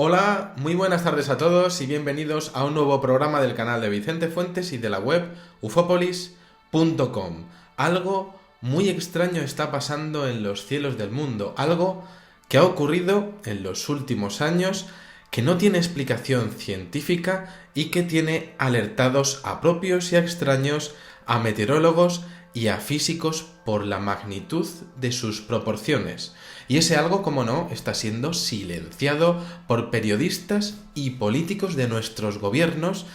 Hola, muy buenas tardes a todos y bienvenidos a un nuevo programa del canal de Vicente Fuentes y de la web ufopolis.com. Algo muy extraño está pasando en los cielos del mundo, algo que ha ocurrido en los últimos años, que no tiene explicación científica y que tiene alertados a propios y a extraños, a meteorólogos y a físicos por la magnitud de sus proporciones. Y ese algo, como no, está siendo silenciado por periodistas y políticos de nuestros gobiernos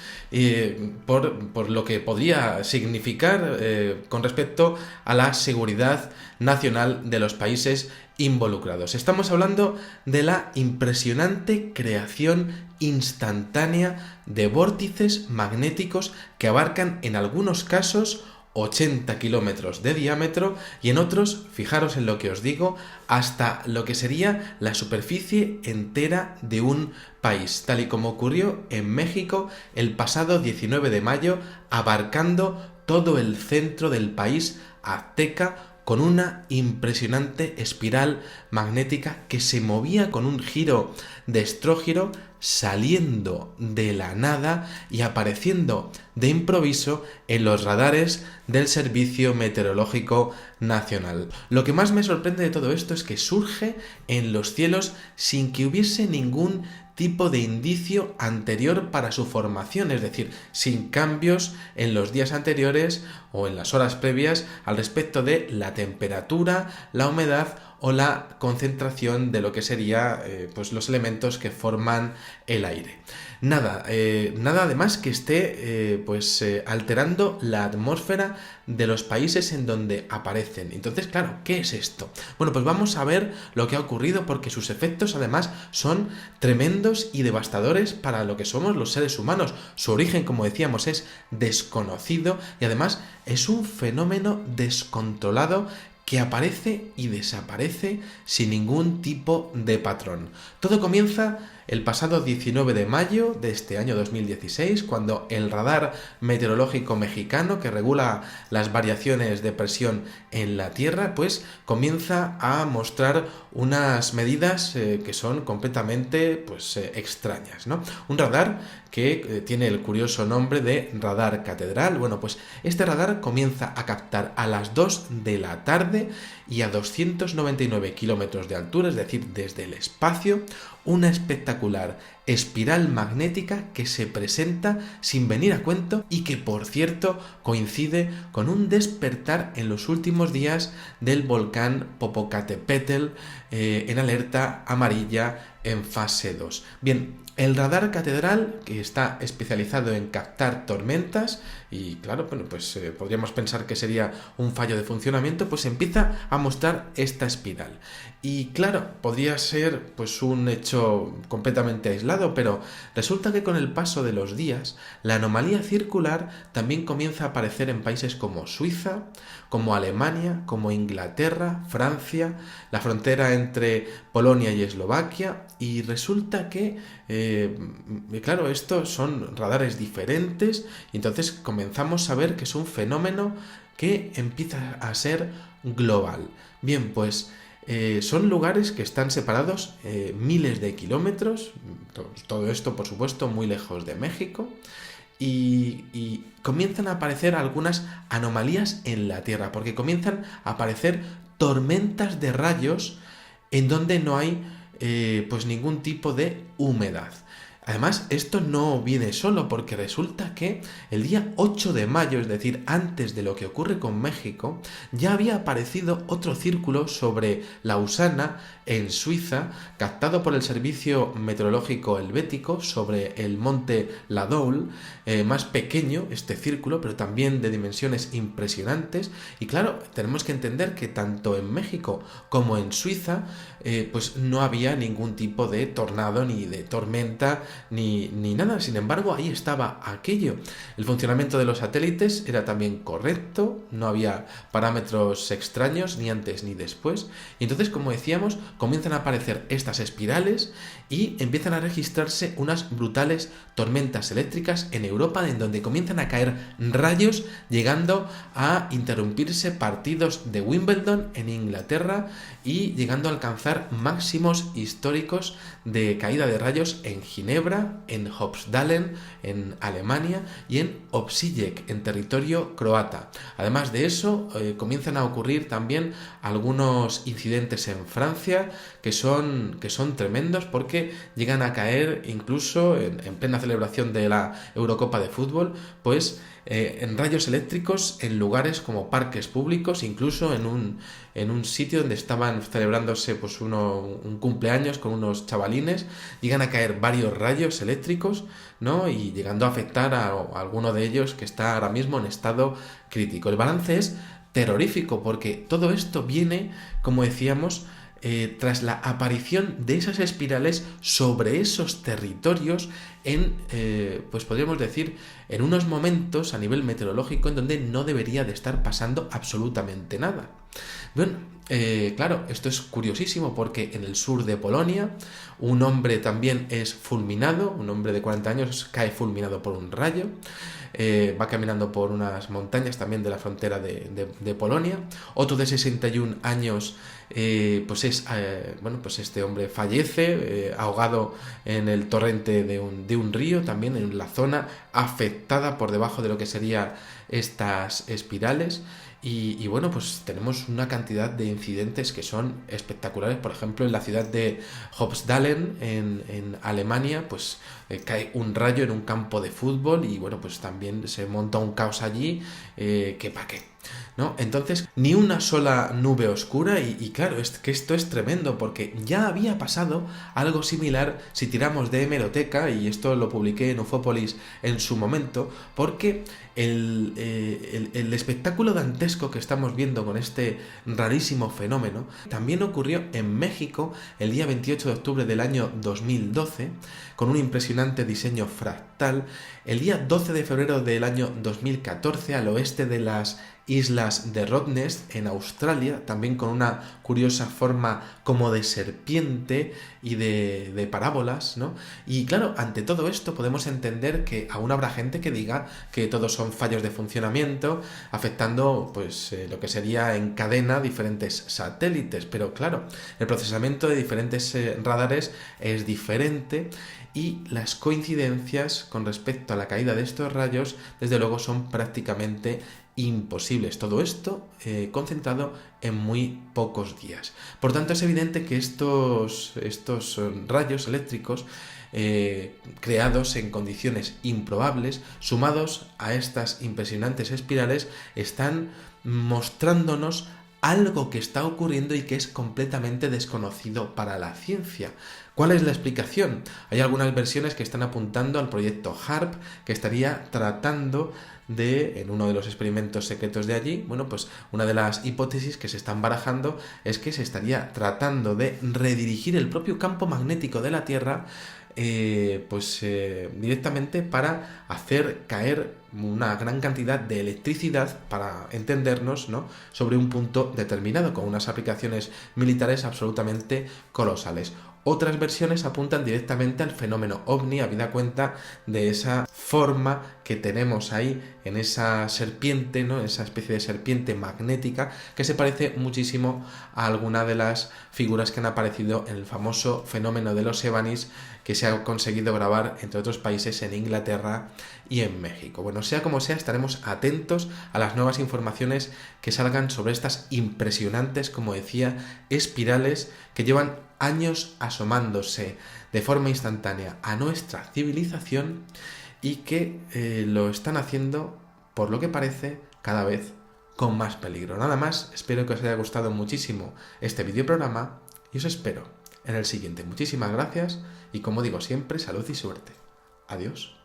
por lo que podría significar con respecto a la seguridad nacional de los países involucrados. Estamos hablando de la impresionante creación instantánea de vórtices magnéticos que abarcan en algunos casos 80 kilómetros de diámetro y en otros, fijaros en lo que os digo, hasta lo que sería la superficie entera de un país, tal y como ocurrió en México el pasado 19 de mayo, abarcando todo el centro del país azteca con una impresionante espiral magnética que se movía con un giro de estrógiro, saliendo de la nada y apareciendo de improviso en los radares del Servicio Meteorológico Nacional. Lo que más me sorprende de todo esto es que surge en los cielos sin que hubiese ningún tipo de indicio anterior para su formación, es decir, sin cambios en los días anteriores o en las horas previas al respecto de la temperatura, la humedad o la concentración de lo que sería pues los elementos que forman el aire. Nada además que esté alterando la atmósfera de los países en donde aparecen. Entonces, claro, ¿qué es esto? Bueno, pues vamos a ver lo que ha ocurrido porque sus efectos además son tremendos y devastadores para lo que somos los seres humanos. Su origen, como decíamos, es desconocido y además es un fenómeno descontrolado que aparece y desaparece sin ningún tipo de patrón. Todo comienza el pasado 19 de mayo de este año 2016, cuando el radar meteorológico mexicano, que regula las variaciones de presión en la Tierra, pues comienza a mostrar unas medidas que son completamente extrañas, ¿no? Un radar que tiene el curioso nombre de radar catedral. Bueno, pues este radar comienza a captar a las 2 de la tarde y a 299 kilómetros de altura, es decir, desde el espacio, una espectacular espiral magnética que se presenta sin venir a cuento y que, por cierto, coincide con un despertar en los últimos días del volcán Popocatépetl en alerta amarilla en fase 2. Bien, el radar catedral, que está especializado en captar tormentas, y claro, podríamos pensar que sería un fallo de funcionamiento, pues empieza a mostrar esta espiral. Y claro, podría ser pues un hecho completamente aislado, pero resulta que con el paso de los días, la anomalía circular también comienza a aparecer en países como Suiza, como Alemania, como Inglaterra, Francia, la frontera entre Polonia y Eslovaquia, y resulta que claro, estos son radares diferentes y entonces comenzamos a ver que es un fenómeno que empieza a ser global. Bien, pues son lugares que están separados miles de kilómetros, todo esto por supuesto muy lejos de México, y comienzan a aparecer algunas anomalías en la Tierra, porque comienzan a aparecer tormentas de rayos en donde no hay ningún tipo de humedad. Además, esto no viene solo porque resulta que el día 8 de mayo, es decir, antes de lo que ocurre con México, ya había aparecido otro círculo sobre Lausana, en Suiza, captado por el Servicio Meteorológico Helvético sobre el monte Ladoul, más pequeño este círculo, pero también de dimensiones impresionantes. Y claro, tenemos que entender que tanto en México como en Suiza, no había ningún tipo de tornado ni de tormenta ni nada. Sin embargo, ahí estaba aquello. El funcionamiento de los satélites era también correcto, no había parámetros extraños ni antes ni después. Y entonces, como decíamos, comienzan a aparecer estas espirales y empiezan a registrarse unas brutales tormentas eléctricas en Europa, en donde comienzan a caer rayos, llegando a interrumpirse partidos de Wimbledon en Inglaterra y llegando a alcanzar máximos históricos de caída de rayos en Ginebra, en Hopsdalen, en Alemania y en Opsijek, en territorio croata. Además de eso, comienzan a ocurrir también algunos incidentes en Francia que son tremendos, porque llegan a caer incluso en plena celebración de la Eurocopa de fútbol, pues en rayos eléctricos en lugares como parques públicos, incluso en un sitio donde estaban celebrándose pues un cumpleaños con unos chavalines, llegan a caer varios rayos eléctricos, ¿no? Y llegando a afectar a alguno de ellos que está ahora mismo en estado crítico. El balance es terrorífico, porque todo esto viene, como decíamos, tras la aparición de esas espirales sobre esos territorios pues podríamos decir, en unos momentos a nivel meteorológico en donde no debería de estar pasando absolutamente nada. Bueno, claro, esto es curiosísimo, porque en el sur de Polonia un hombre también es fulminado, un hombre de 40 años cae fulminado por un rayo. Va caminando por unas montañas también de la frontera de Polonia. Otro de 61 años, pues este hombre fallece ahogado en el torrente de un río, también en la zona afectada por debajo de lo que serían estas espirales. Y bueno, pues tenemos una cantidad de incidentes que son espectaculares. Por ejemplo, en la ciudad de Hopsdalen, en Alemania, pues cae un rayo en un campo de fútbol y bueno, pues también se monta un caos allí, que pa' qué, ¿no? Entonces, ni una sola nube oscura y claro, es que esto es tremendo, porque ya había pasado algo similar si tiramos de hemeroteca, y esto lo publiqué en Ufópolis en su momento, porque el espectáculo dantesco que estamos viendo con este rarísimo fenómeno también ocurrió en México el día 28 de octubre del año 2012, con un impresionante diseño fractal. El día 12 de febrero del año 2014, al oeste de las islas de Rottnest, en Australia, también con una curiosa forma como de serpiente y de parábolas, ¿no? Y claro, ante todo esto podemos entender que aún habrá gente que diga que todos son fallos de funcionamiento, afectando pues lo que sería en cadena diferentes satélites, pero claro, el procesamiento de diferentes radares es diferente, y las coincidencias con respecto a la caída de estos rayos, desde luego, son prácticamente imposibles. Todo esto concentrado en muy pocos días. Por tanto, es evidente que estos rayos eléctricos creados en condiciones improbables, sumados a estas impresionantes espirales, están mostrándonos algo que está ocurriendo y que es completamente desconocido para la ciencia. ¿Cuál es la explicación? Hay algunas versiones que están apuntando al proyecto HARP, que estaría tratando de, en uno de los experimentos secretos de allí, bueno, pues una de las hipótesis que se están barajando es que se estaría tratando de redirigir el propio campo magnético de la Tierra directamente para hacer caer una gran cantidad de electricidad, para entendernos, ¿no?, sobre un punto determinado, con unas aplicaciones militares absolutamente colosales. Otras versiones apuntan directamente al fenómeno ovni, habida cuenta de esa forma que tenemos ahí en esa serpiente, ¿no?, esa especie de serpiente magnética que se parece muchísimo a alguna de las figuras que han aparecido en el famoso fenómeno de los Evanis, que se ha conseguido grabar, entre otros países, en Inglaterra y en México. Bueno, sea como sea, estaremos atentos a las nuevas informaciones que salgan sobre estas impresionantes, como decía, espirales que llevan años asomándose de forma instantánea a nuestra civilización y que lo están haciendo, por lo que parece, cada vez con más peligro. Nada más, espero que os haya gustado muchísimo este videoprograma y os espero en el siguiente. Muchísimas gracias y, como digo siempre, salud y suerte. Adiós.